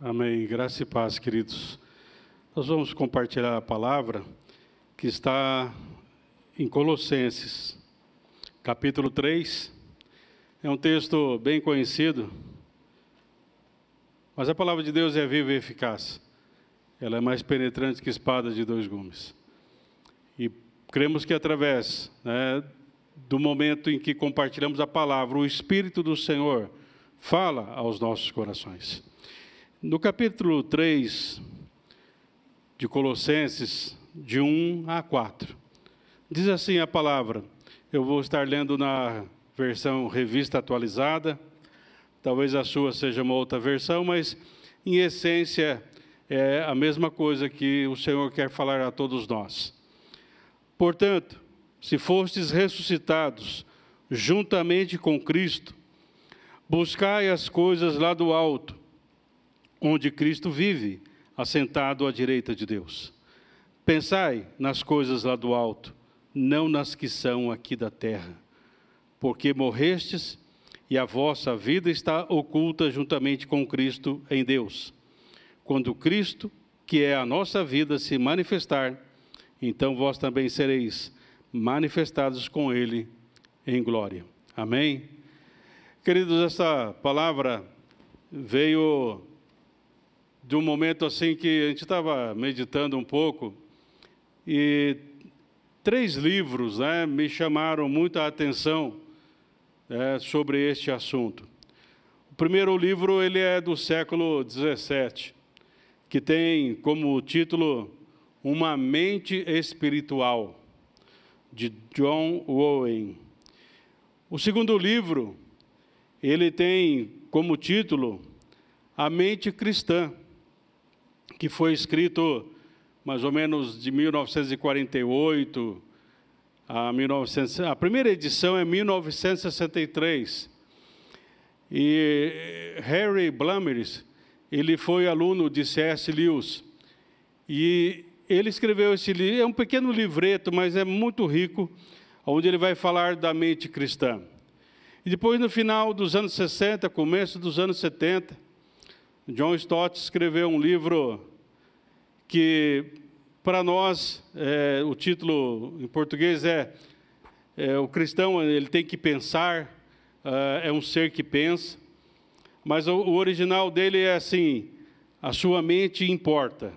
Amém. Graça e paz, queridos. Nós vamos compartilhar a palavra que está em Colossenses, capítulo 3. É um texto bem conhecido, mas a palavra de Deus é viva e eficaz. Ela é mais penetrante que espada de dois gumes. E cremos que através do momento em que compartilhamos a palavra, o Espírito do Senhor fala aos nossos corações. No capítulo 3 de Colossenses, de 1 a 4, diz assim a palavra. Eu vou estar lendo na versão revista atualizada, talvez a sua seja uma outra versão, mas em essência é a mesma coisa que o Senhor quer falar a todos nós. Portanto, se fostes ressuscitados juntamente com Cristo, buscai as coisas lá do alto, onde Cristo vive, assentado à direita de Deus. Pensai nas coisas lá do alto, não nas que são aqui da terra, porque morrestes e a vossa vida está oculta juntamente com Cristo em Deus. Quando Cristo, que é a nossa vida, se manifestar, então vós também sereis manifestados com Ele em glória. Amém? Queridos, essa palavra veio de um momento assim que a gente estava meditando um pouco e 3 livros me chamaram muita atenção sobre este assunto. O primeiro livro ele é do século 17, que tem como título Uma Mente Espiritual, de John Owen. O segundo livro, ele tem como título A Mente Cristã, que foi escrito mais ou menos de 1948 a 1900. A primeira edição é 1963. E Harry Blamires, ele foi aluno de C.S. Lewis. E ele escreveu esse livro, é um pequeno livreto, mas é muito rico, onde ele vai falar da mente cristã. E depois, no final dos anos 60, começo dos anos 70, John Stott escreveu um livro que, para nós, o título em português o cristão ele tem que pensar, é um ser que pensa, mas o original dele é assim, a sua mente importa,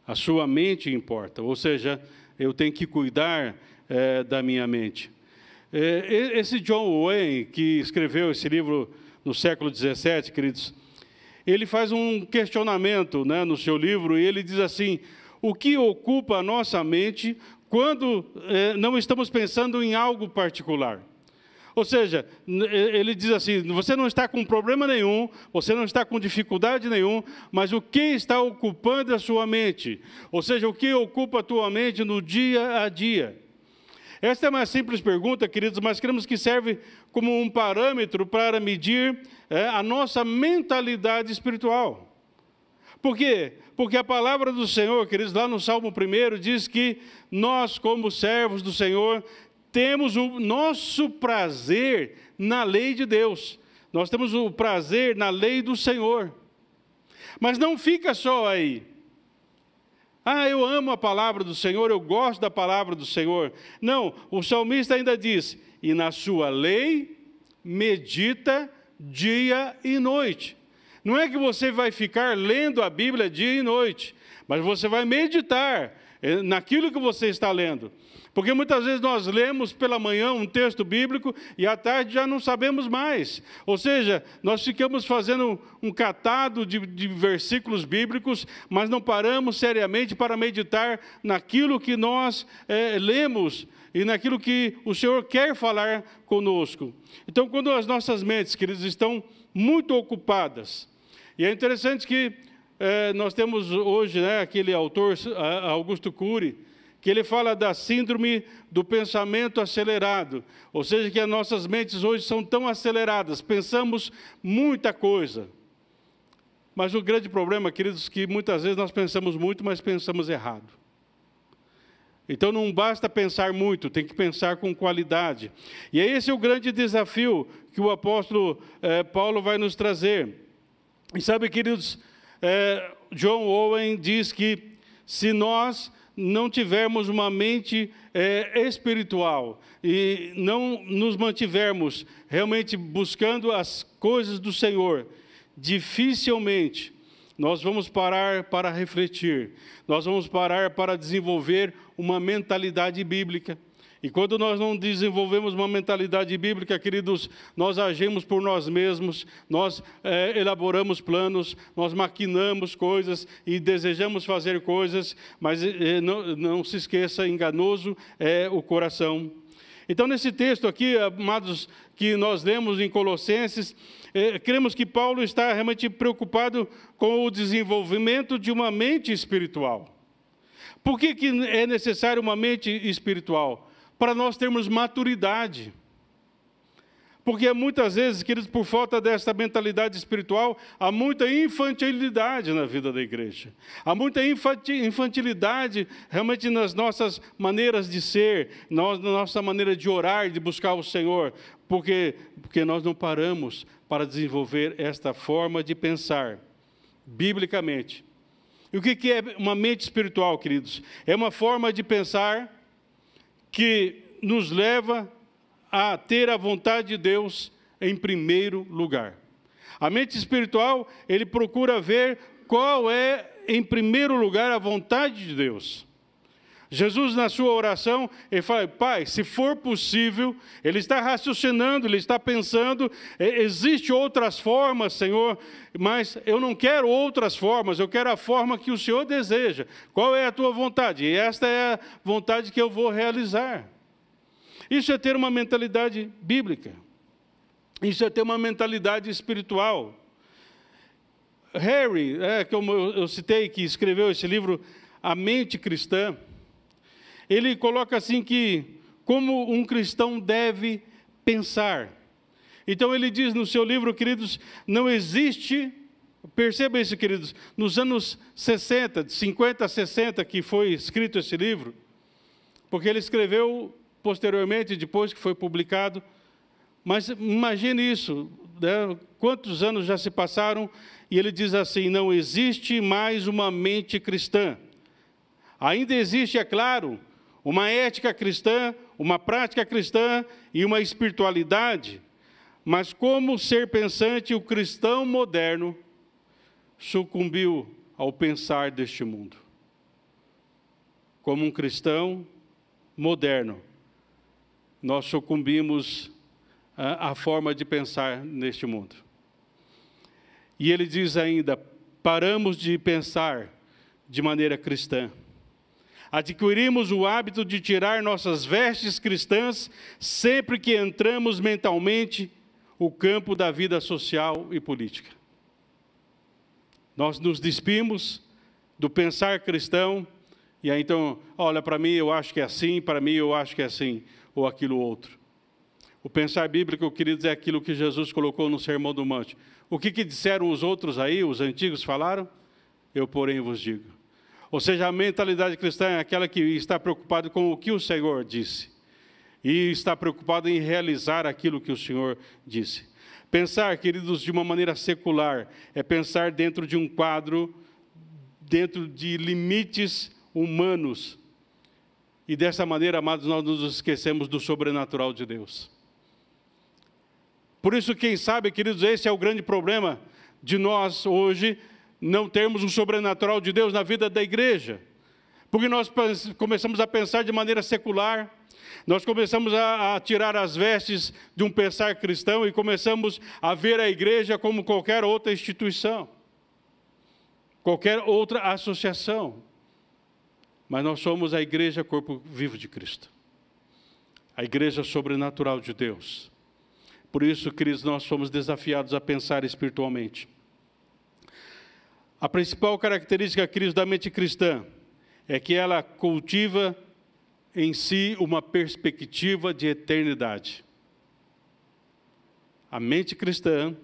a sua mente importa, ou seja, eu tenho que cuidar da minha mente. Esse John Owen, que escreveu esse livro no século 17, queridos, ele faz um questionamento no seu livro, e ele diz assim: o que ocupa a nossa mente quando não estamos pensando em algo particular? Ou seja, ele diz assim, você não está com problema nenhum, você não está com dificuldade nenhum, mas o que está ocupando a sua mente? Ou seja, o que ocupa a tua mente no dia a dia? Esta é uma simples pergunta, queridos, mas queremos que serve como um parâmetro para medir a nossa mentalidade espiritual. Por quê? Porque a palavra do Senhor, queridos, lá no Salmo 1, diz que nós, como servos do Senhor, temos o nosso prazer na lei de Deus. Nós temos o prazer na lei do Senhor. Mas não fica só aí. Eu amo a palavra do Senhor, eu gosto da palavra do Senhor. Não, o salmista ainda diz, e na sua lei medita dia e noite. Não é que você vai ficar lendo a Bíblia dia e noite, mas você vai meditar naquilo que você está lendo. Porque muitas vezes nós lemos pela manhã um texto bíblico e à tarde já não sabemos mais. Ou seja, nós ficamos fazendo um catado de versículos bíblicos, mas não paramos seriamente para meditar naquilo que nós lemos e naquilo que o Senhor quer falar conosco. Então, quando as nossas mentes, queridos, estão muito ocupadas, e é interessante que nós temos hoje aquele autor, Augusto Cury, que ele fala da síndrome do pensamento acelerado, ou seja, que as nossas mentes hoje são tão aceleradas, pensamos muita coisa. Mas o grande problema, queridos, é que muitas vezes nós pensamos muito, mas pensamos errado. Então não basta pensar muito, tem que pensar com qualidade. E esse é o grande desafio que o apóstolo Paulo vai nos trazer. E sabe, queridos, John Owen diz que se nós não tivermos uma mente espiritual e não nos mantivermos realmente buscando as coisas do Senhor, dificilmente nós vamos parar para refletir, nós vamos parar para desenvolver uma mentalidade bíblica. E quando nós não desenvolvemos uma mentalidade bíblica, queridos, nós agimos por nós mesmos, nós elaboramos planos, nós maquinamos coisas e desejamos fazer coisas, mas não se esqueça, enganoso é o coração. Então, nesse texto aqui, amados, que nós lemos em Colossenses, cremos que Paulo está realmente preocupado com o desenvolvimento de uma mente espiritual. Por que é necessário uma mente espiritual? Para nós termos maturidade. Porque muitas vezes, queridos, por falta dessa mentalidade espiritual, há muita infantilidade na vida da igreja. Há muita infantilidade realmente nas nossas maneiras de ser, na nossa maneira de orar, de buscar o Senhor. Porque nós não paramos para desenvolver esta forma de pensar, biblicamente. E o que é uma mente espiritual, queridos? É uma forma de pensar que nos leva a ter a vontade de Deus em primeiro lugar. A mente espiritual, ele procura ver qual é, em primeiro lugar, a vontade de Deus. Jesus, na sua oração, ele fala: Pai, se for possível, ele está raciocinando, ele está pensando, existe outras formas, Senhor, mas eu não quero outras formas, eu quero a forma que o Senhor deseja. Qual é a tua vontade? E esta é a vontade que eu vou realizar. Isso é ter uma mentalidade bíblica. Isso é ter uma mentalidade espiritual. Harry, como eu citei, que escreveu esse livro, A Mente Cristã, ele coloca assim que, como um cristão deve pensar. Então ele diz no seu livro, queridos, não existe, perceba isso, queridos, nos anos 60, de 50 a 60 que foi escrito esse livro, porque ele escreveu posteriormente, depois que foi publicado, mas imagine isso, né? Quantos anos já se passaram, e ele diz assim: não existe mais uma mente cristã. Ainda existe, é claro, uma ética cristã, uma prática cristã e uma espiritualidade, mas como ser pensante, o cristão moderno sucumbiu ao pensar deste mundo. Como um cristão moderno, nós sucumbimos à forma de pensar neste mundo. E ele diz ainda: paramos de pensar de maneira cristã. Adquirimos o hábito de tirar nossas vestes cristãs sempre que entramos mentalmente o campo da vida social e política. Nós nos despimos do pensar cristão, e aí então, olha, para mim eu acho que é assim, para mim eu acho que é assim, ou aquilo outro. O pensar bíblico, queridos, é aquilo que Jesus colocou no Sermão do Monte. O que disseram os outros aí, os antigos falaram? Eu, porém, vos digo. Ou seja, a mentalidade cristã é aquela que está preocupada com o que o Senhor disse. E está preocupado em realizar aquilo que o Senhor disse. Pensar, queridos, de uma maneira secular, é pensar dentro de um quadro, dentro de limites humanos. E dessa maneira, amados, nós nos esquecemos do sobrenatural de Deus. Por isso, quem sabe, queridos, esse é o grande problema de nós hoje, não termos o sobrenatural de Deus na vida da igreja. Porque nós começamos a pensar de maneira secular, nós começamos a tirar as vestes de um pensar cristão e começamos a ver a igreja como qualquer outra instituição, qualquer outra associação. Mas nós somos a igreja corpo vivo de Cristo, a igreja sobrenatural de Deus. Por isso, queridos, nós somos desafiados a pensar espiritualmente. A principal característica, queridos, da mente cristã é que ela cultiva em si uma perspectiva de eternidade. A mente cristã,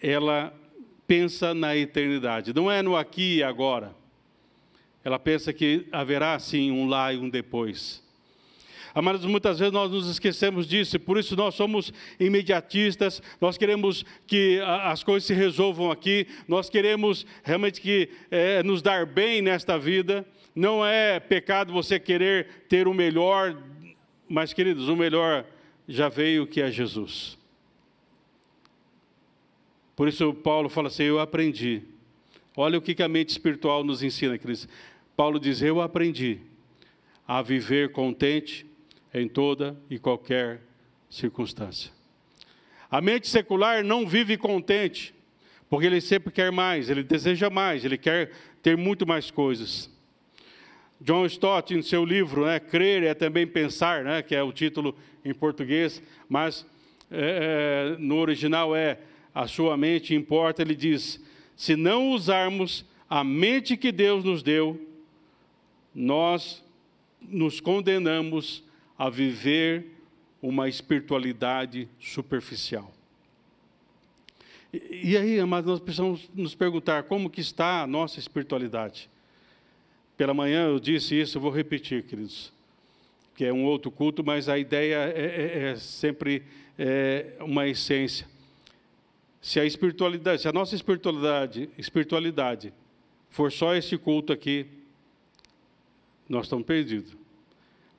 ela pensa na eternidade, não é no aqui e agora. Ela pensa que haverá, sim, um lá e um depois. Amados, muitas vezes nós nos esquecemos disso, e por isso nós somos imediatistas, nós queremos que as coisas se resolvam aqui, nós queremos realmente que nos dar bem nesta vida. Não é pecado você querer ter o melhor, mas, queridos, o melhor já veio, que é Jesus. Por isso Paulo fala assim, eu aprendi. Olha o que a mente espiritual nos ensina, queridos. Paulo diz, eu aprendi a viver contente em toda e qualquer circunstância. A mente secular não vive contente, porque ele sempre quer mais, ele deseja mais, ele quer ter muito mais coisas. John Stott, em seu livro, Crer é também pensar, que é o título em português, mas no original é A Sua Mente Importa, ele diz, se não usarmos a mente que Deus nos deu, nós nos condenamos a viver uma espiritualidade superficial. E aí, amados, nós precisamos nos perguntar como que está a nossa espiritualidade. Pela manhã eu disse isso, eu vou repetir, queridos, que é um outro culto, mas a ideia é sempre uma essência. Se a nossa espiritualidade for só esse culto aqui, nós estamos perdidos.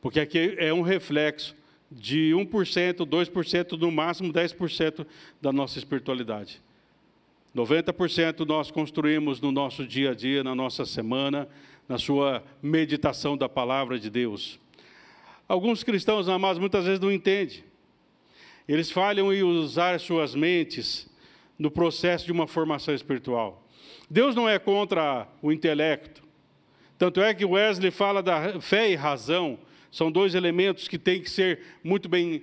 Porque aqui é um reflexo de 1%, 2%, no máximo 10% da nossa espiritualidade. 90% nós construímos no nosso dia a dia, na nossa semana, na sua meditação da palavra de Deus. Alguns cristãos, amados, muitas vezes não entendem. Eles falham em usar suas mentes no processo de uma formação espiritual. Deus não é contra o intelecto. Tanto é que Wesley fala da fé e razão. São dois elementos que têm que ser muito bem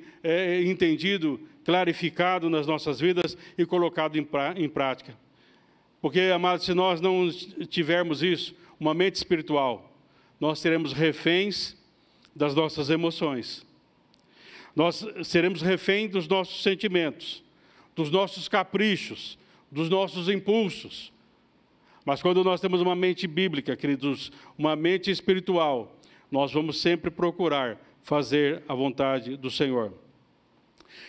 entendido, clarificado nas nossas vidas e colocado em prática. Porque, amados, se nós não tivermos isso, uma mente espiritual, nós seremos reféns das nossas emoções. Nós seremos reféns dos nossos sentimentos, dos nossos caprichos, dos nossos impulsos. Mas quando nós temos uma mente bíblica, queridos, uma mente espiritual, nós vamos sempre procurar fazer a vontade do Senhor.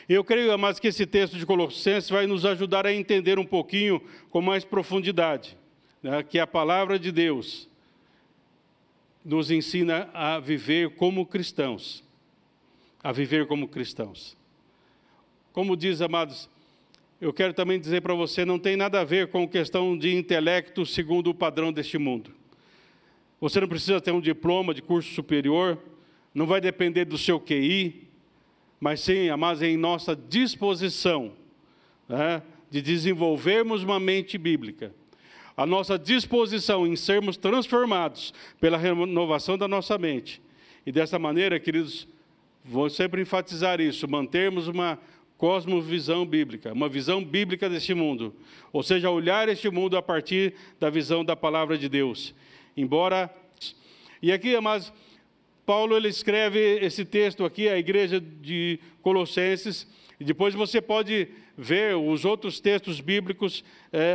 Eu creio, amados, que esse texto de Colossenses vai nos ajudar a entender um pouquinho com mais profundidade, que a palavra de Deus nos ensina a viver como cristãos. A viver como cristãos. Como diz, amados, eu quero também dizer para você, não tem nada a ver com questão de intelecto segundo o padrão deste mundo. Você não precisa ter um diploma de curso superior, não vai depender do seu QI, mas sim, amados, em nossa disposição de desenvolvermos uma mente bíblica. A nossa disposição em sermos transformados pela renovação da nossa mente. E dessa maneira, queridos, vou sempre enfatizar isso, mantermos uma cosmovisão bíblica, uma visão bíblica deste mundo. Ou seja, olhar este mundo a partir da visão da palavra de Deus. E aqui, amados, Paulo ele escreve esse texto aqui, à igreja de Colossenses, e depois você pode ver os outros textos bíblicos,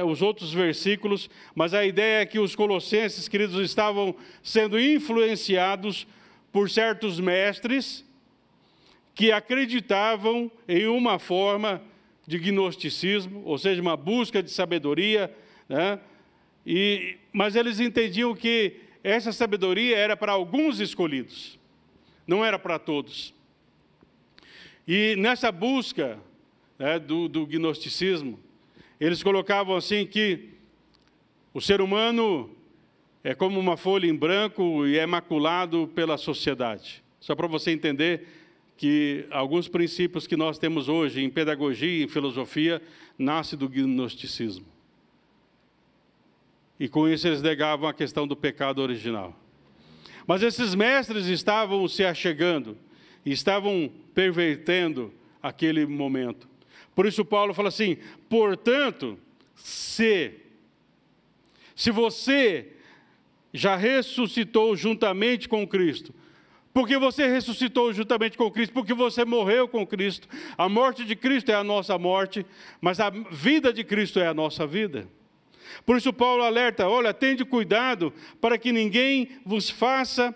os outros versículos, mas a ideia é que os colossenses, queridos, estavam sendo influenciados por certos mestres que acreditavam em uma forma de gnosticismo, ou seja, uma busca de sabedoria, mas eles entendiam que essa sabedoria era para alguns escolhidos, não era para todos. E nessa busca do gnosticismo, eles colocavam assim que o ser humano é como uma folha em branco e é maculado pela sociedade. Só para você entender que alguns princípios que nós temos hoje em pedagogia e em filosofia nascem do gnosticismo. E com isso eles negavam a questão do pecado original. Mas esses mestres estavam se achegando, estavam pervertendo aquele momento. Por isso Paulo fala assim, portanto, se você já ressuscitou juntamente com Cristo, porque você ressuscitou juntamente com Cristo, porque você morreu com Cristo, a morte de Cristo é a nossa morte, mas a vida de Cristo é a nossa vida. Por isso Paulo alerta, olha, tende cuidado para que ninguém vos faça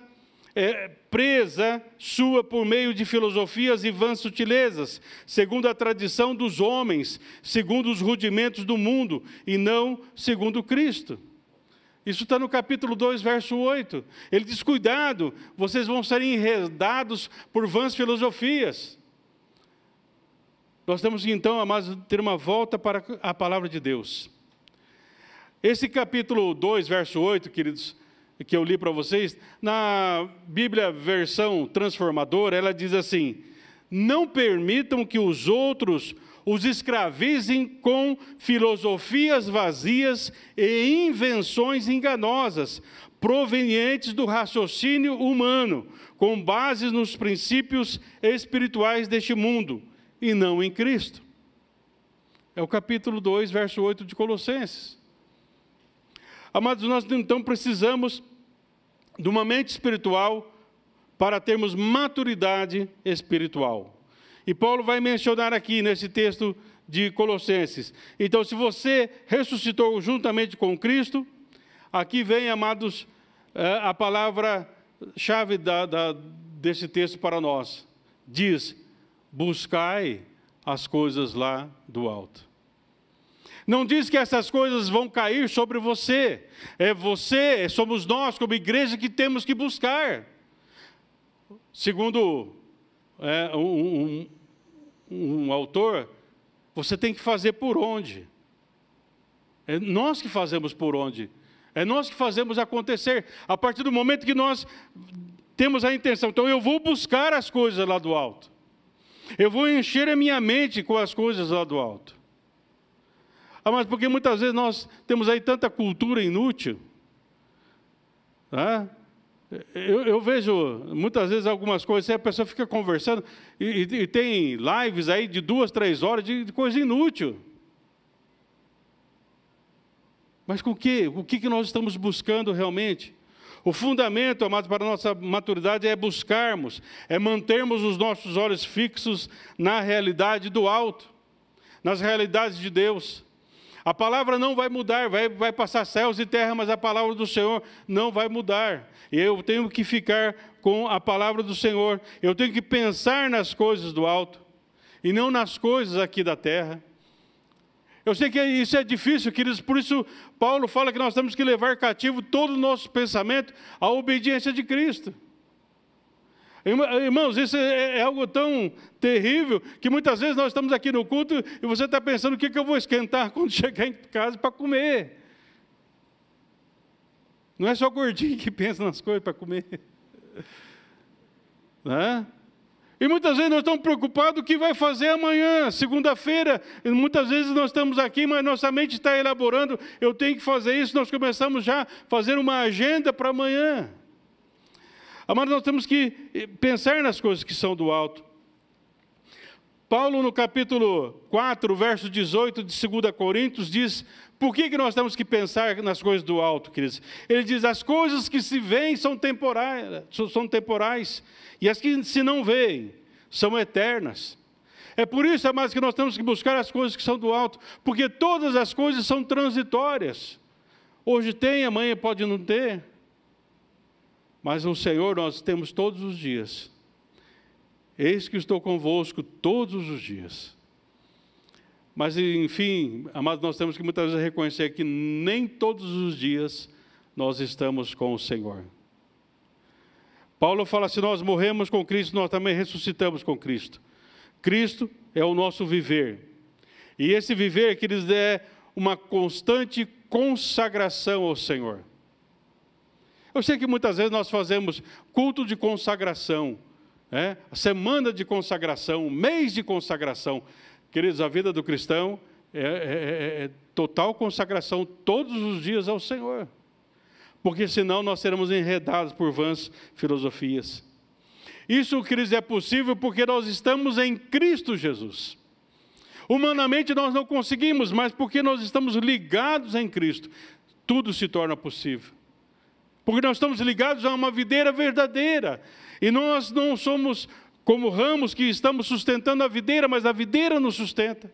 presa sua por meio de filosofias e vãs sutilezas, segundo a tradição dos homens, segundo os rudimentos do mundo, e não segundo Cristo. Isso está no capítulo 2, verso 8. Ele diz, cuidado, vocês vão ser enredados por vãs filosofias. Nós temos que, então, amados, ter uma volta para a palavra de Deus. Esse capítulo 2, verso 8, queridos, que eu li para vocês, na Bíblia versão transformadora, ela diz assim, não permitam que os outros os escravizem com filosofias vazias e invenções enganosas, provenientes do raciocínio humano, com base nos princípios espirituais deste mundo, e não em Cristo. É o capítulo 2, verso 8 de Colossenses. Amados, nós então precisamos de uma mente espiritual para termos maturidade espiritual. E Paulo vai mencionar aqui nesse texto de Colossenses. Então, se você ressuscitou juntamente com Cristo, aqui vem, amados, a palavra-chave desse texto para nós. Diz, buscai as coisas lá do alto. Não diz que essas coisas vão cair sobre você. Somos nós, como igreja, que temos que buscar. Segundo um autor, você tem que fazer por onde? É nós que fazemos por onde? É nós que fazemos acontecer. A partir do momento que nós temos a intenção, então eu vou buscar as coisas lá do alto. Eu vou encher a minha mente com as coisas lá do alto. Mas porque muitas vezes nós temos aí tanta cultura inútil. Tá? Eu vejo muitas vezes algumas coisas, a pessoa fica conversando e tem lives aí de 2, 3 horas de coisa inútil. Mas com o quê? O que nós estamos buscando realmente? O fundamento, amados, para a nossa maturidade é buscarmos, é mantermos os nossos olhos fixos na realidade do alto, nas realidades de Deus. A palavra não vai mudar, vai passar céus e terra, mas a palavra do Senhor não vai mudar. E eu tenho que ficar com a palavra do Senhor. Eu tenho que pensar nas coisas do alto e não nas coisas aqui da terra. Eu sei que isso é difícil, queridos, por isso Paulo fala que nós temos que levar cativo todo o nosso pensamento à obediência de Cristo. Irmãos, isso é algo tão terrível que muitas vezes nós estamos aqui no culto e você está pensando o que eu vou esquentar quando chegar em casa para comer. Não é só gordinho que pensa nas coisas para comer. Né? E muitas vezes nós estamos preocupados com o que vai fazer amanhã, segunda-feira. Muitas vezes nós estamos aqui, mas nossa mente está elaborando, eu tenho que fazer isso, nós começamos já a fazer uma agenda para amanhã. Mas nós temos que pensar nas coisas que são do alto. Paulo, no capítulo 4, verso 18 de 2 Coríntios, diz, por que nós temos que pensar nas coisas do alto, queridos? Ele diz, as coisas que se veem são temporais, e as que se não veem são eternas. É por isso, amados, que nós temos que buscar as coisas que são do alto, porque todas as coisas são transitórias. Hoje tem, amanhã pode não ter. Mas o Senhor nós temos todos os dias. Eis que estou convosco todos os dias. Mas, enfim, amados, nós temos que muitas vezes reconhecer que nem todos os dias nós estamos com o Senhor. Paulo fala, se nós morremos com Cristo, nós também ressuscitamos com Cristo. Cristo é o nosso viver. E esse viver, queridos, é uma constante consagração ao Senhor. Eu sei que muitas vezes nós fazemos culto de consagração, semana de consagração, mês de consagração. Queridos, a vida do cristão é total consagração todos os dias ao Senhor. Porque senão nós seremos enredados por vãs filosofias. Isso, queridos, é possível porque nós estamos em Cristo Jesus. Humanamente nós não conseguimos, mas porque nós estamos ligados em Cristo, tudo se torna possível. Porque nós estamos ligados a uma videira verdadeira. E nós não somos como ramos que estamos sustentando a videira, mas a videira nos sustenta.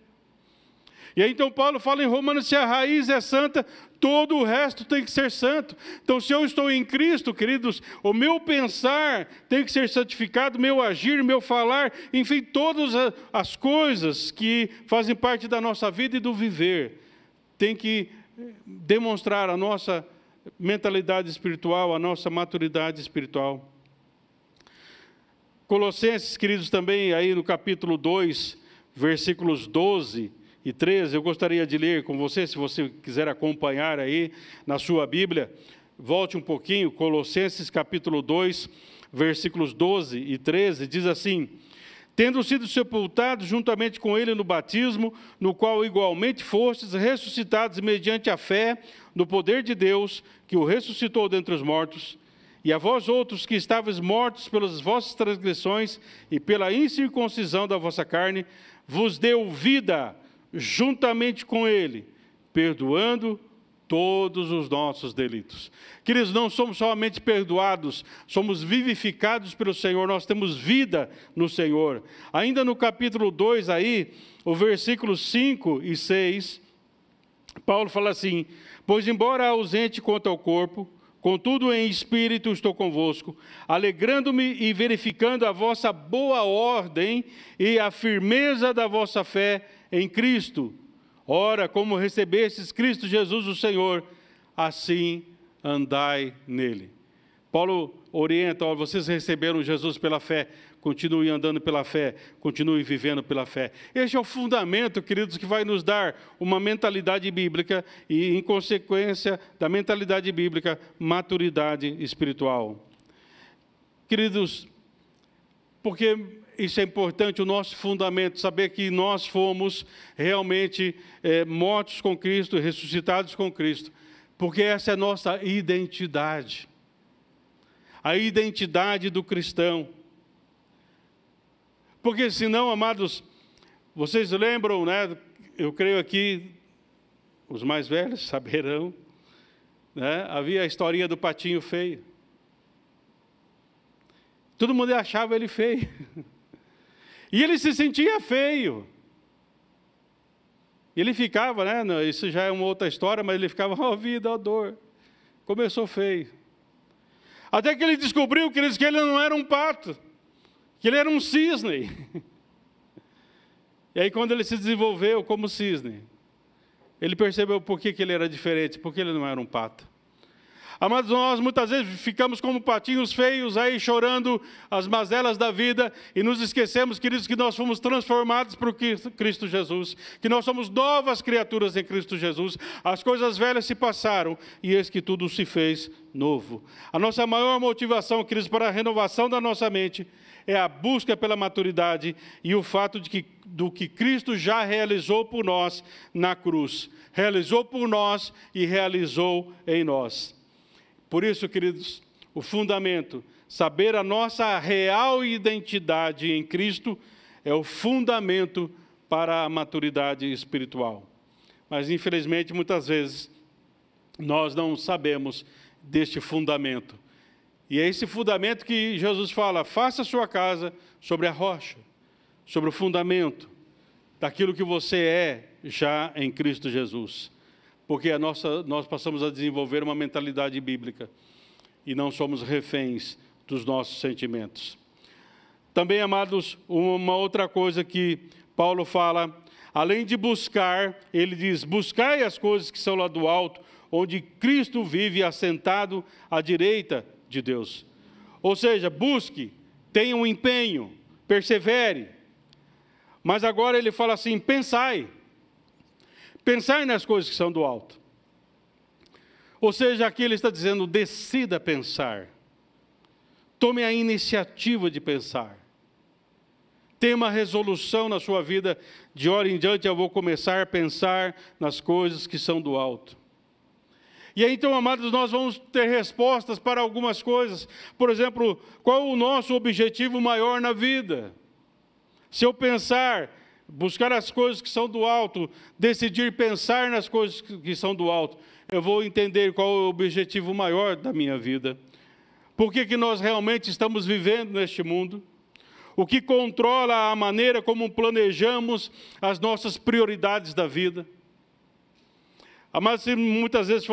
E aí então Paulo fala em Romanos, se a raiz é santa, todo o resto tem que ser santo. Então se eu estou em Cristo, queridos, o meu pensar tem que ser santificado, meu agir, meu falar, enfim, todas as coisas que fazem parte da nossa vida e do viver, tem que demonstrar a nossa mentalidade espiritual, a nossa maturidade espiritual. Colossenses, queridos, também aí no capítulo 2, versículos 12 e 13, eu gostaria de ler com você, se você quiser acompanhar aí na sua Bíblia, volte um pouquinho, Colossenses capítulo 2, versículos 12 e 13, diz assim: tendo sido sepultados juntamente com ele no batismo, no qual igualmente fostes ressuscitados mediante a fé no poder de Deus, que o ressuscitou dentre os mortos, e a vós outros que estavais mortos pelas vossas transgressões e pela incircuncisão da vossa carne, vos deu vida juntamente com ele, perdoando todos os nossos delitos. Queridos, não somos somente perdoados, somos vivificados pelo Senhor, nós temos vida no Senhor. Ainda no capítulo 2 aí, o versículos 5 e 6, Paulo fala assim: pois embora ausente quanto ao corpo, contudo em espírito estou convosco, alegrando-me e verificando a vossa boa ordem e a firmeza da vossa fé em Cristo. Ora, como recebestes Cristo Jesus o Senhor, assim andai nele. Paulo orienta: ó, vocês receberam Jesus pela fé, continue andando pela fé, continue vivendo pela fé. Este é o fundamento, queridos, que vai nos dar uma mentalidade bíblica e, em consequência da mentalidade bíblica, maturidade espiritual. Queridos, porque isso é importante, o nosso fundamento, saber que nós fomos realmente mortos com Cristo, ressuscitados com Cristo, porque essa é a nossa identidade, a identidade do cristão. Porque senão, amados, vocês lembram, né? Eu creio aqui, os mais velhos saberão, né? Havia a historinha do patinho feio. Todo mundo achava ele feio. E ele se sentia feio. Ele ficava, né? Isso já é uma outra história, mas ele ficava, ó vida, ó dor. Começou feio. Até que ele descobriu, queridos, que ele não era um pato, que ele era um cisne. E aí, quando ele se desenvolveu como cisne, ele percebeu por que ele era diferente, porque ele não era um pato. Amados, nós muitas vezes ficamos como patinhos feios aí chorando as mazelas da vida e nos esquecemos, queridos, que nós fomos transformados por Cristo Jesus, que nós somos novas criaturas em Cristo Jesus. As coisas velhas se passaram e eis que tudo se fez novo. A nossa maior motivação, queridos, para a renovação da nossa mente é a busca pela maturidade e o fato do que Cristo já realizou por nós na cruz. Realizou por nós e realizou em nós. Por isso, queridos, o fundamento, saber a nossa real identidade em Cristo, é o fundamento para a maturidade espiritual. Mas, infelizmente, muitas vezes, nós não sabemos deste fundamento. E é esse fundamento que Jesus fala: faça a sua casa sobre a rocha, sobre o fundamento daquilo que você é já em Cristo Jesus. Porque nós passamos a desenvolver uma mentalidade bíblica e não somos reféns dos nossos sentimentos. Também, amados, uma outra coisa que Paulo fala, além de buscar, ele diz: buscai as coisas que são lá do alto, onde Cristo vive assentado à direita de Deus. Ou seja, busque, tenha um empenho, persevere. Mas agora ele fala assim: pensai. Pensar nas coisas que são do alto. Ou seja, aqui ele está dizendo: decida pensar. Tome a iniciativa de pensar. Tenha uma resolução na sua vida, de hora em diante eu vou começar a pensar nas coisas que são do alto. E aí então, amados, nós vamos ter respostas para algumas coisas. Por exemplo, qual o nosso objetivo maior na vida? Se eu pensar, buscar as coisas que são do alto, decidir pensar nas coisas que são do alto, eu vou entender qual é o objetivo maior da minha vida. Por que nós realmente estamos vivendo neste mundo? o que controla a maneira como planejamos as nossas prioridades da vida. Mas se muitas vezes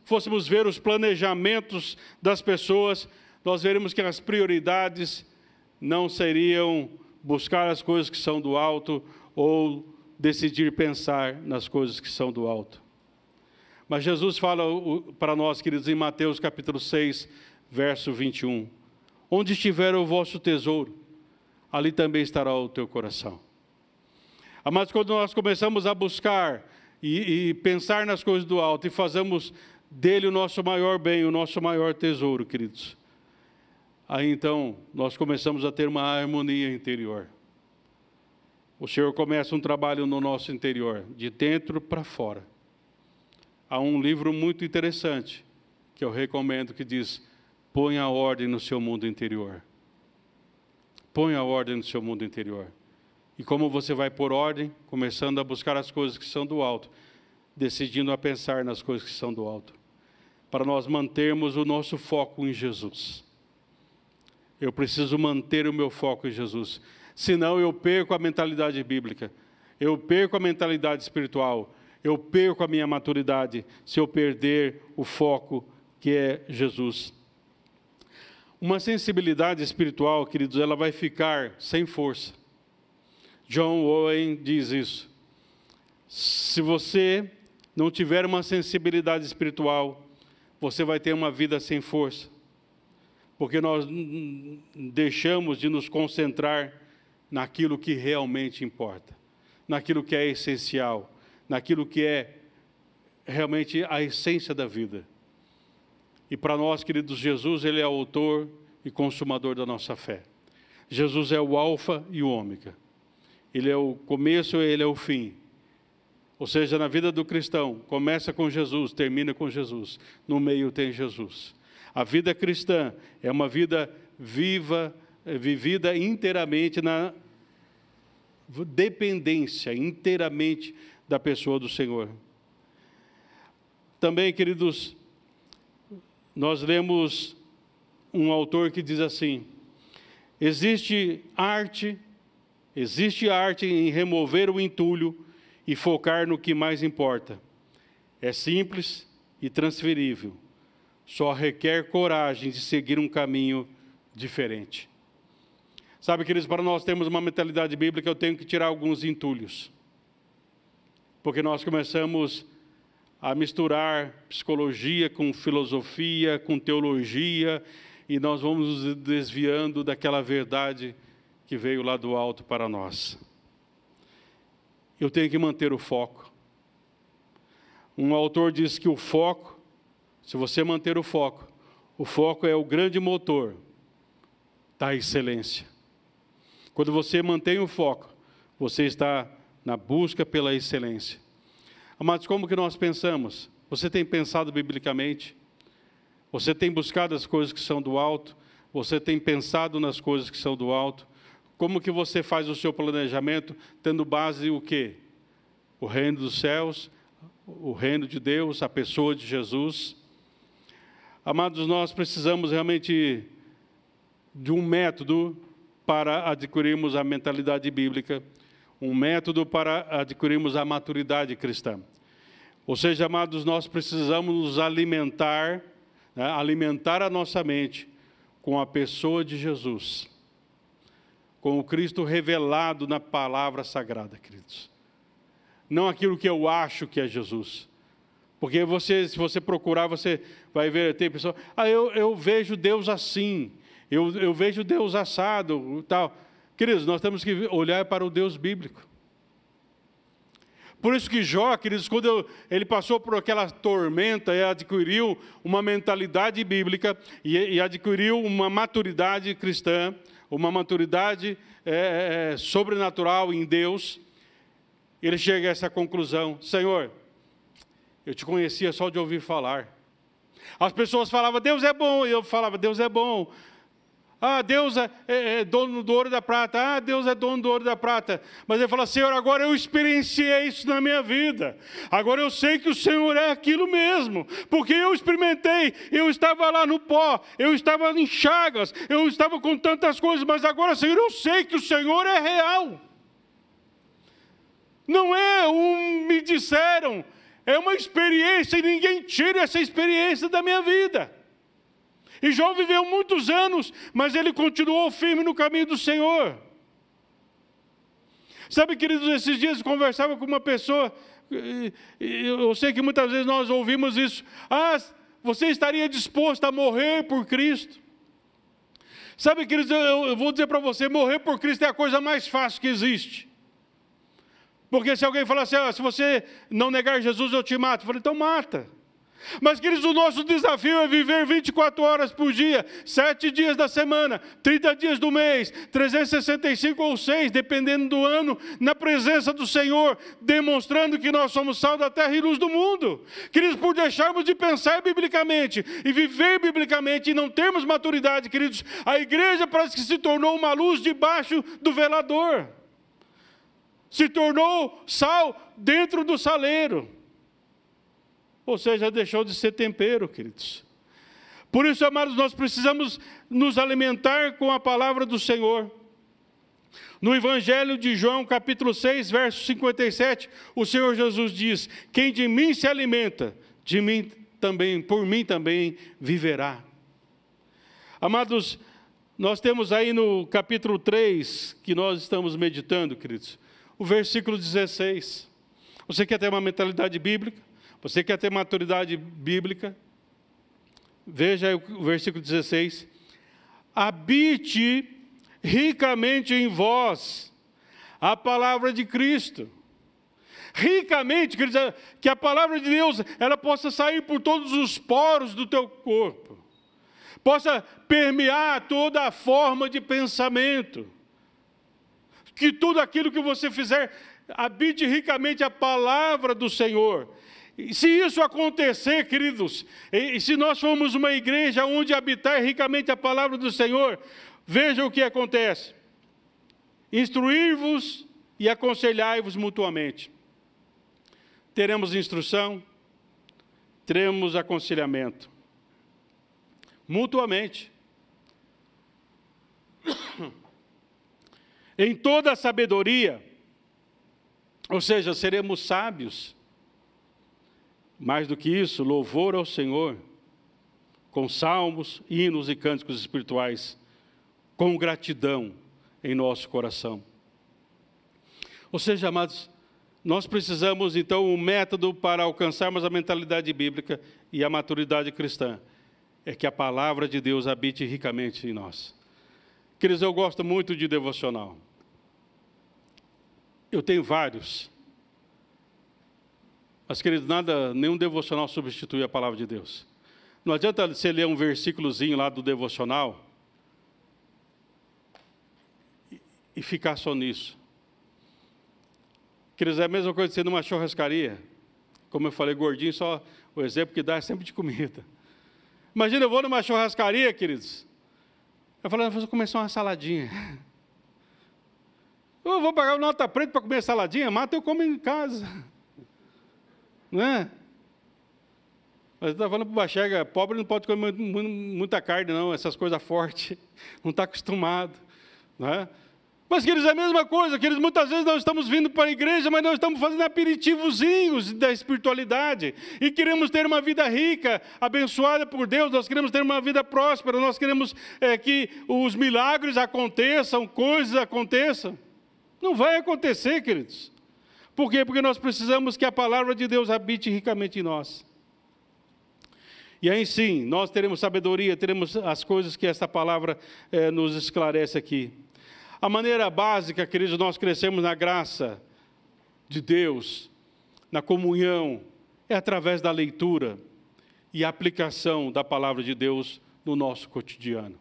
fôssemos ver os planejamentos das pessoas, nós veremos que as prioridades não seriam buscar as coisas que são do alto ou decidir pensar nas coisas que são do alto. Mas Jesus fala para nós, queridos, em Mateus capítulo 6, verso 21. Onde estiver o vosso tesouro, ali também estará o teu coração. Mas quando nós começamos a buscar e pensar nas coisas do alto e fazemos dele o nosso maior bem, o nosso maior tesouro, queridos, aí então nós começamos a ter uma harmonia interior. O Senhor começa um trabalho no nosso interior, de dentro para fora. Há um livro muito interessante, que eu recomendo, que diz: põe a ordem no seu mundo interior. Põe a ordem no seu mundo interior. E como você vai pôr ordem? Começando a buscar as coisas que são do alto, decidindo a pensar nas coisas que são do alto, para nós mantermos o nosso foco em Jesus. Eu preciso manter o meu foco em Jesus, senão eu perco a mentalidade bíblica, eu perco a mentalidade espiritual, eu perco a minha maturidade se eu perder o foco que é Jesus. Uma sensibilidade espiritual, queridos, ela vai ficar sem força. John Owen diz isso. Se você não tiver uma sensibilidade espiritual, você vai ter uma vida sem força. Porque nós deixamos de nos concentrar naquilo que realmente importa, naquilo que é essencial, naquilo que é realmente a essência da vida. E para nós, queridos, Jesus, ele é o autor e consumador da nossa fé. Jesus é o alfa e o ômega. Ele é o começo e ele é o fim. Ou seja, na vida do cristão, começa com Jesus, termina com Jesus. No meio tem Jesus. A vida cristã é uma vida viva, vivida inteiramente na dependência, inteiramente da pessoa do Senhor. Também, queridos, nós lemos um autor que diz assim: existe arte em remover o entulho e focar no que mais importa. É simples e transferível, só requer coragem de seguir um caminho diferente. Sabe, queridos, para nós termos uma mentalidade bíblica, eu tenho que tirar alguns entulhos, porque nós começamos a misturar psicologia com filosofia, com teologia, e nós vamos nos desviando daquela verdade que veio lá do alto para nós. Eu tenho que manter o foco. Um autor diz que o foco, se você manter o foco é o grande motor da excelência. Quando você mantém o foco, você está na busca pela excelência. Amados, como que nós pensamos? Você tem pensado biblicamente? Você tem buscado as coisas que são do alto? Você tem pensado nas coisas que são do alto? Como que você faz o seu planejamento, tendo base o quê? O reino dos céus, o reino de Deus, a pessoa de Jesus. Amados, nós precisamos realmente de um método para adquirirmos a mentalidade bíblica, um método para adquirirmos a maturidade cristã. Ou seja, amados, nós precisamos nos alimentar, né, alimentar a nossa mente com a pessoa de Jesus, com o Cristo revelado na palavra sagrada, queridos. Não aquilo que eu acho que é Jesus. Porque se você procurar, você vai ver, tem pessoas, eu vejo Deus assim, eu vejo Deus assado, tal. Queridos, nós temos que olhar para o Deus bíblico. Por isso que Jó, queridos, quando ele passou por aquela tormenta, ele adquiriu uma mentalidade bíblica e adquiriu uma maturidade cristã, uma maturidade sobrenatural em Deus. Ele chega a essa conclusão: Senhor, eu te conhecia só de ouvir falar. As pessoas falavam, Deus é bom, e eu falava, Deus é bom. Ah, Deus é dono do ouro e da prata. Ah, Deus é dono do ouro e da prata. Mas ele fala, Senhor, agora eu experienciei isso na minha vida. Agora eu sei que o Senhor é aquilo mesmo. Porque eu experimentei, eu estava lá no pó, eu estava em chagas, eu estava com tantas coisas, mas agora, Senhor, eu sei que o Senhor é real. Não é me disseram, é uma experiência e ninguém tira essa experiência da minha vida. E Jó viveu muitos anos, mas ele continuou firme no caminho do Senhor. Sabe, queridos, esses dias eu conversava com uma pessoa, eu sei que muitas vezes nós ouvimos isso. Ah, você estaria disposto a morrer por Cristo? Sabe, queridos, eu vou dizer para você, morrer por Cristo é a coisa mais fácil que existe. Porque se alguém falar assim, se você não negar Jesus, eu te mato. Eu falei, então mata. Mas, queridos, o nosso desafio é viver 24 horas por dia, 7 dias da semana, 30 dias do mês, 365 ou 6, dependendo do ano, na presença do Senhor, demonstrando que nós somos sal da terra e luz do mundo. Queridos, por deixarmos de pensar biblicamente e viver biblicamente e não termos maturidade, queridos, a igreja parece que se tornou uma luz debaixo do velador. Se tornou sal dentro do saleiro. Ou seja, deixou de ser tempero, queridos. Por isso, amados, nós precisamos nos alimentar com a palavra do Senhor. No Evangelho de João, capítulo 6, verso 57, o Senhor Jesus diz, quem de mim se alimenta, de mim também, por mim também viverá. Amados, nós temos aí no capítulo 3, que nós estamos meditando, queridos, o versículo 16. Você quer ter uma mentalidade bíblica? Você quer ter maturidade bíblica? Veja aí o versículo 16. Habite ricamente em vós a palavra de Cristo. Ricamente, quer dizer, que a palavra de Deus ela possa sair por todos os poros do teu corpo. Possa permear toda a forma de pensamento. Que tudo aquilo que você fizer, habite ricamente a palavra do Senhor. E se isso acontecer, queridos, e se nós formos uma igreja onde habitar ricamente a palavra do Senhor, veja o que acontece. Instruir-vos e aconselhai-vos mutuamente. Teremos instrução, teremos aconselhamento. Mutuamente. Em toda a sabedoria, ou seja, seremos sábios. Mais do que isso, louvor ao Senhor, com salmos, hinos e cânticos espirituais, com gratidão em nosso coração. Ou seja, amados, nós precisamos, então, um método para alcançarmos a mentalidade bíblica e a maturidade cristã, é que a palavra de Deus habite ricamente em nós. Queridos, eu gosto muito de devocional. Eu tenho vários. Mas, queridos, nenhum devocional substitui a palavra de Deus. Não adianta você ler um versículozinho lá do devocional e ficar só nisso. Queridos, é a mesma coisa de ser numa churrascaria. Como eu falei, gordinho, só o exemplo que dá é sempre de comida. Imagina, eu vou numa churrascaria, queridos. Eu falo, vou começar uma saladinha. Eu vou pagar o nota preta para comer saladinha? Mata, eu como em casa. Não é? Mas está falando para o Bachega, pobre não pode comer muita carne, não, essas coisas fortes, não está acostumado. Não é? Mas, queridos, é a mesma coisa, queridos, muitas vezes nós estamos vindo para a igreja, mas nós estamos fazendo aperitivozinhos da espiritualidade, e queremos ter uma vida rica, abençoada por Deus, nós queremos ter uma vida próspera, nós queremos que os milagres aconteçam, coisas aconteçam. Não vai acontecer, queridos. Por quê? Porque nós precisamos que a palavra de Deus habite ricamente em nós. E aí sim, nós teremos sabedoria, teremos as coisas que essa palavra nos esclarece aqui. A maneira básica, queridos, nós crescemos na graça de Deus, na comunhão, é através da leitura e aplicação da palavra de Deus no nosso cotidiano.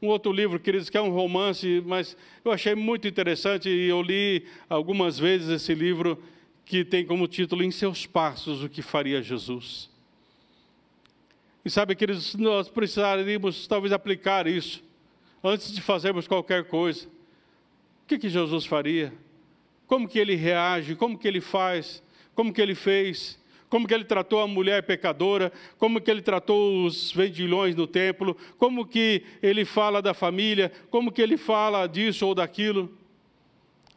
Um outro livro, queridos, que é um romance, mas eu achei muito interessante e eu li algumas vezes esse livro que tem como título Em Seus Passos, o que faria Jesus. E sabe, queridos, nós precisaríamos talvez aplicar isso antes de fazermos qualquer coisa. O que Jesus faria? Como que ele reage? Como que ele faz? Como que ele fez? Como que ele tratou a mulher pecadora? Como que ele tratou os vendilhões no templo? Como que ele fala da família? Como que ele fala disso ou daquilo?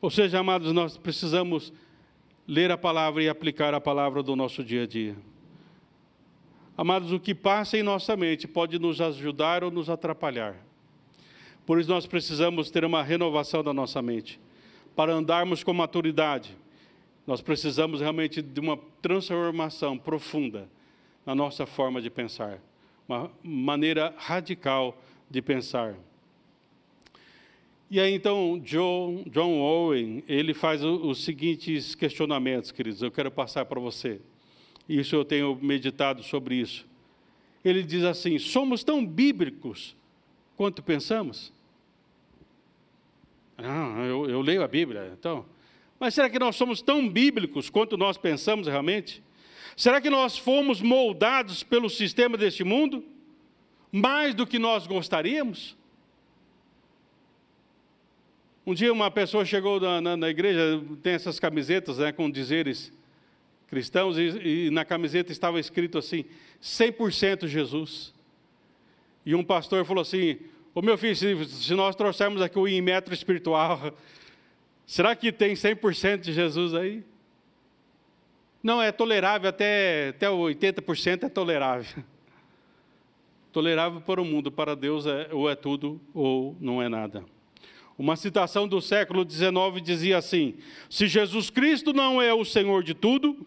Ou seja, amados, nós precisamos ler a palavra e aplicar a palavra do nosso dia a dia. Amados, o que passa em nossa mente pode nos ajudar ou nos atrapalhar. Por isso nós precisamos ter uma renovação da nossa mente. Para andarmos com maturidade, nós precisamos realmente de uma transformação profunda na nossa forma de pensar. Uma maneira radical de pensar. E aí então, John Owen, ele faz os seguintes questionamentos, queridos. Eu quero passar para você. Isso eu tenho meditado sobre isso. Ele diz assim: somos tão bíblicos quanto pensamos? Eu leio a Bíblia, então. Mas será que nós somos tão bíblicos quanto nós pensamos realmente? Será que nós fomos moldados pelo sistema deste mundo? Mais do que nós gostaríamos? Um dia uma pessoa chegou na igreja, tem essas camisetas, né, com dizeres cristãos, e na camiseta estava escrito assim: 100% Jesus. E um pastor falou assim: ô meu filho, se nós trouxermos aqui o metro espiritual, será que tem 100% de Jesus aí? Não, é tolerável, até 80% é tolerável. Tolerável para o mundo, para Deus ou é tudo ou não é nada. Uma citação do século XIX dizia assim: se Jesus Cristo não é o Senhor de tudo,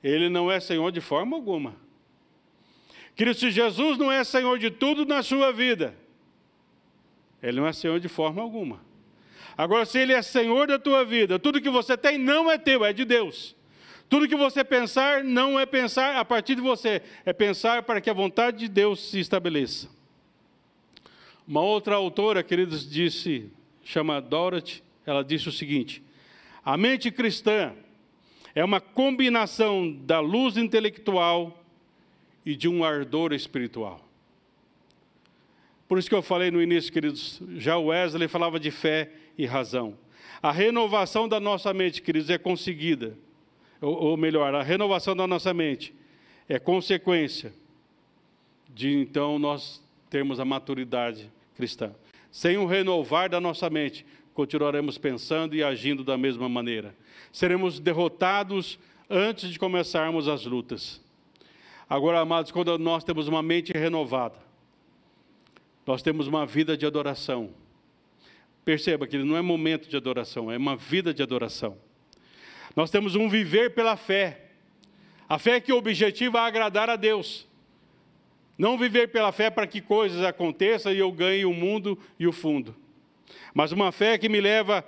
Ele não é Senhor de forma alguma. Querido, se Jesus não é Senhor de tudo na sua vida, Ele não é Senhor de forma alguma. Agora, se Ele é Senhor da tua vida, tudo que você tem não é teu, é de Deus. Tudo que você pensar não é pensar a partir de você, é pensar para que a vontade de Deus se estabeleça. Uma outra autora, queridos, chama Dorothy, ela disse o seguinte: a mente cristã é uma combinação da luz intelectual e de um ardor espiritual. Por isso que eu falei no início, queridos, já o Wesley falava de fé e razão. A renovação da nossa mente, queridos, é conseguida, ou melhor, a renovação da nossa mente é consequência de, então, nós termos a maturidade cristã. Sem o renovar da nossa mente, continuaremos pensando e agindo da mesma maneira. Seremos derrotados antes de começarmos as lutas. Agora, amados, quando nós temos uma mente renovada, nós temos uma vida de adoração. Perceba que não é momento de adoração, é uma vida de adoração. Nós temos um viver pela fé. A fé que objetiva a agradar a Deus. Não viver pela fé para que coisas aconteçam e eu ganhe o mundo e o fundo. Mas uma fé que me leva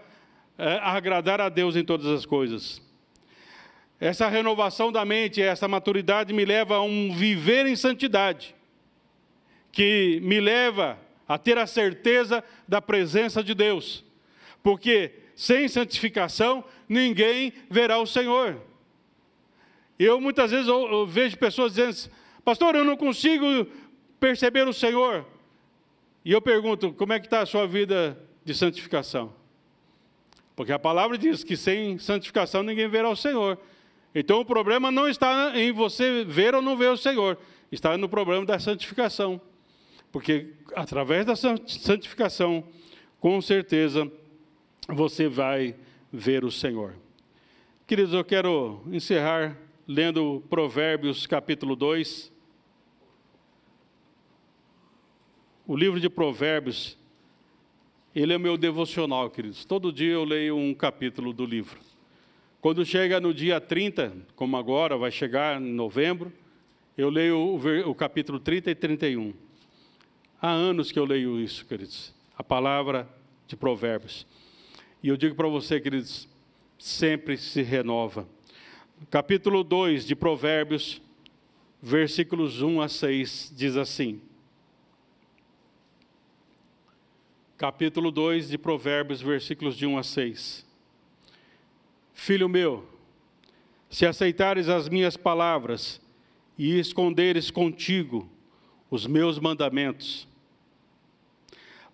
a agradar a Deus em todas as coisas. Essa renovação da mente, essa maturidade me leva a um viver em santidade, que me leva a ter a certeza da presença de Deus. Porque sem santificação, ninguém verá o Senhor. Eu muitas vezes eu vejo pessoas dizendo: pastor, eu não consigo perceber o Senhor. E eu pergunto: como é que está a sua vida de santificação? Porque a palavra diz que sem santificação ninguém verá o Senhor. Então o problema não está em você ver ou não ver o Senhor, está no problema da santificação. Porque através da santificação, com certeza, você vai ver o Senhor. Queridos, eu quero encerrar lendo Provérbios capítulo 2. O livro de Provérbios, ele é o meu devocional, queridos. Todo dia eu leio um capítulo do livro. Quando chega no dia 30, como agora, vai chegar em novembro, eu leio o capítulo 30 e 31. Há anos que eu leio isso, queridos. A palavra de Provérbios. E eu digo para você, queridos, sempre se renova. Capítulo 2 de Provérbios, versículos 1 a 6, diz assim. Capítulo 2 de Provérbios, versículos de 1 a 6. Filho meu, se aceitares as minhas palavras e esconderes contigo os meus mandamentos,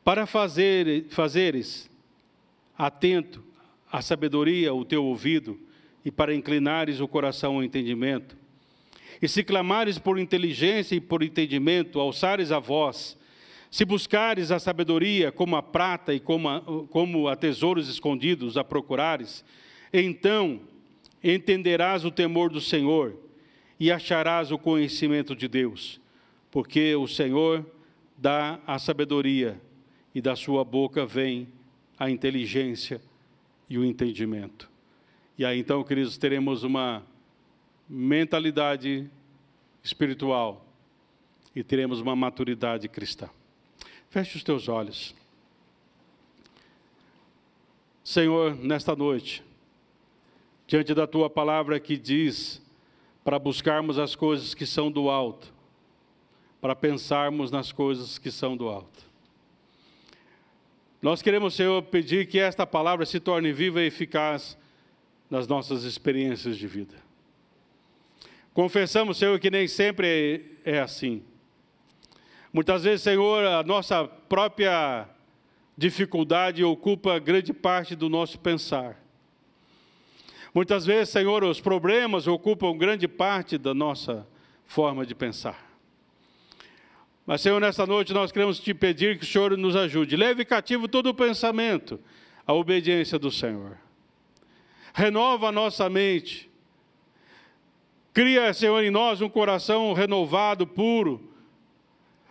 para fazeres atento à sabedoria o teu ouvido, e para inclinares o coração ao entendimento. E se clamares por inteligência e por entendimento, alçares a voz, se buscares a sabedoria como a prata e como a tesouros escondidos a procurares, então entenderás o temor do Senhor e acharás o conhecimento de Deus, porque o Senhor dá a sabedoria e da sua boca vem a inteligência e o entendimento. E aí então, queridos, teremos uma mentalidade espiritual e teremos uma maturidade cristã. Feche os teus olhos. Senhor, nesta noite, diante da tua palavra que diz para buscarmos as coisas que são do alto, para pensarmos nas coisas que são do alto. Nós queremos, Senhor, pedir que esta palavra se torne viva e eficaz nas nossas experiências de vida. Confessamos, Senhor, que nem sempre é assim. Muitas vezes, Senhor, a nossa própria dificuldade ocupa grande parte do nosso pensar. Muitas vezes, Senhor, os problemas ocupam grande parte da nossa forma de pensar. Mas, Senhor, nesta noite nós queremos te pedir que o Senhor nos ajude. Leve cativo todo o pensamento à obediência do Senhor. Renova a nossa mente. Cria, Senhor, em nós um coração renovado, puro,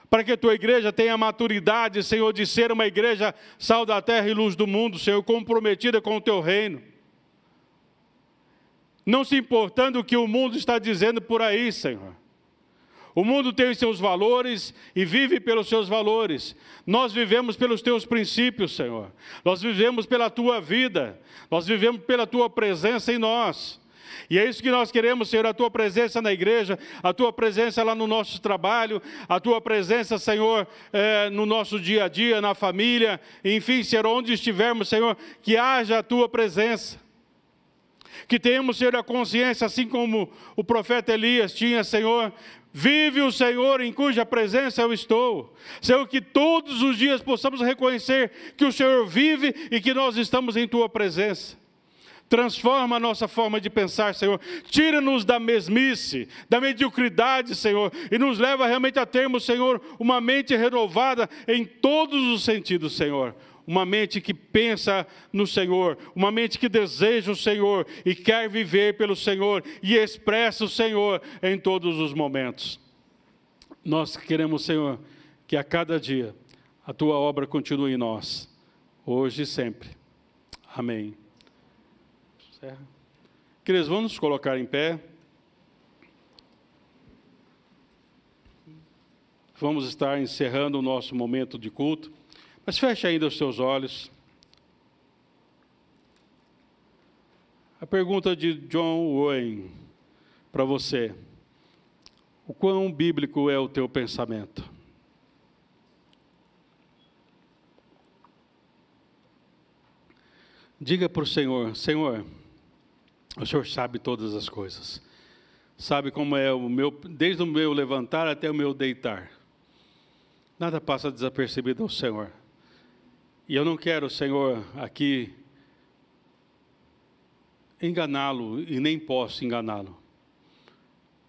para que a tua igreja tenha maturidade, Senhor, de ser uma igreja sal da terra e luz do mundo, Senhor, comprometida com o teu reino. Não se importando o que o mundo está dizendo por aí, Senhor. O mundo tem os seus valores e vive pelos seus valores. Nós vivemos pelos teus princípios, Senhor. Nós vivemos pela tua vida. Nós vivemos pela tua presença em nós. E é isso que nós queremos, Senhor, a tua presença na igreja, a tua presença lá no nosso trabalho, a tua presença, Senhor, no nosso dia a dia, na família, enfim, Senhor, onde estivermos, Senhor, que haja a tua presença. Que tenhamos, Senhor, a consciência, assim como o profeta Elias tinha, Senhor, vive o Senhor em cuja presença eu estou. Senhor, que todos os dias possamos reconhecer que o Senhor vive e que nós estamos em tua presença. Transforma a nossa forma de pensar, Senhor. Tira-nos da mesmice, da mediocridade, Senhor, e nos leva realmente a termos, Senhor, uma mente renovada em todos os sentidos, Senhor. Uma mente que pensa no Senhor, uma mente que deseja o Senhor e quer viver pelo Senhor e expressa o Senhor em todos os momentos. Nós queremos, Senhor, que a cada dia a tua obra continue em nós, hoje e sempre. Amém. Queridos, vamos nos colocar em pé. Vamos estar encerrando o nosso momento de culto. Mas feche ainda os seus olhos. A pergunta de John Owen para você. O quão bíblico é o teu pensamento? Diga para o Senhor, Senhor, o Senhor sabe todas as coisas. Sabe como é desde o meu levantar até o meu deitar. Nada passa desapercebido ao Senhor. E eu não quero, Senhor, aqui enganá-lo e nem posso enganá-lo.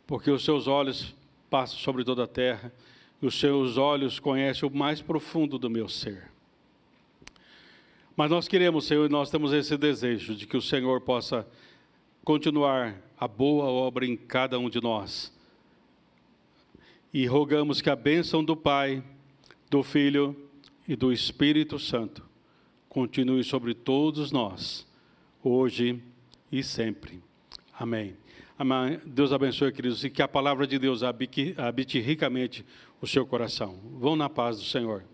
Porque os seus olhos passam sobre toda a terra e os seus olhos conhecem o mais profundo do meu ser. Mas nós queremos, Senhor, e nós temos esse desejo de que o Senhor possa continuar a boa obra em cada um de nós. E rogamos que a bênção do Pai, do Filho e do Espírito Santo continue sobre todos nós, hoje e sempre. Amém. Amém. Deus abençoe, queridos, e que a palavra de Deus habite ricamente o seu coração. Vão na paz do Senhor.